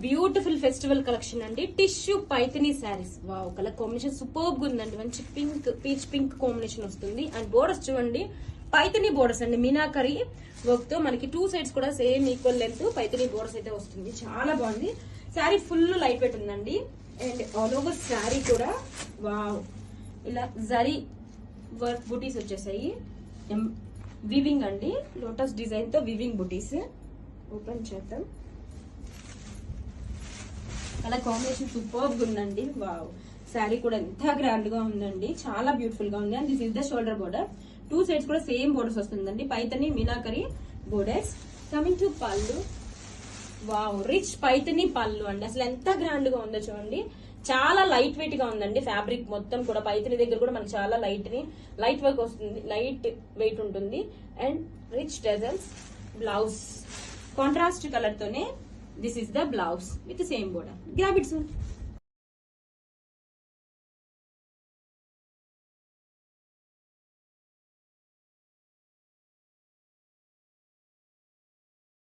Beautiful festival collection అండి. Tissue Paithani saris. Wow, colour combination super గా ఉందండి. మంచి పింక్, పీచ్ పింక్ కాంబినేషన్ వస్తుంది. అండ్ బోర్డర్స్ చూడండి, పైథినీ బోర్డర్స్ అండి. మీనాకరీ వర్క్ తో మనకి 2 సైడ్స్ కూడా same equal length Paithani borders అయితే వస్తుంది. చాలా బాగుంది. శారీ ఫుల్ లైట్ వెయిట్ ఉందండి. అండ్ ఆల్ ఓవర్ శారీ కూడా వావ్, ఇలా జరీ వర్క్ బుటీస్ వచ్చేసాయి. వివింగ్ అండి, లోటస్ డిజైన్ తో వివింగ్ బుటీస్. ఓపెన్ చేద్దాం. అలా కాంబినేషన్ సూపర్ ఉందండి. వావ్, శారీ కూడా ఎంత గ్రాండ్ గా ఉందండి. చాలా బ్యూటిఫుల్ గా ఉంది. And this is the shoulder border. 2 sides కూడా సేమ్ బోర్డర్స్ వస్తుందండి. Paithani meenakari borders. Coming to పళ్ళు. వావ్, రిచ్ పైథనీ పళ్ళు అండి. అసలు ఎంత గ్రాండ్ గా ఉందో చూడండి. చాలా లైట్ వెయిట్ గా ఉందండి. ఫ్యాబ్రిక్ మొత్తం కూడా పైథనీ దగ్గర కూడా మనకి చాలా లైట్ వర్క్ వస్తుంది. లైట్ వెయిట్ ఉంటుంది. And rich tassels. Blouse contrast colour తోనే. This is the blouse with same border. Grab it soon.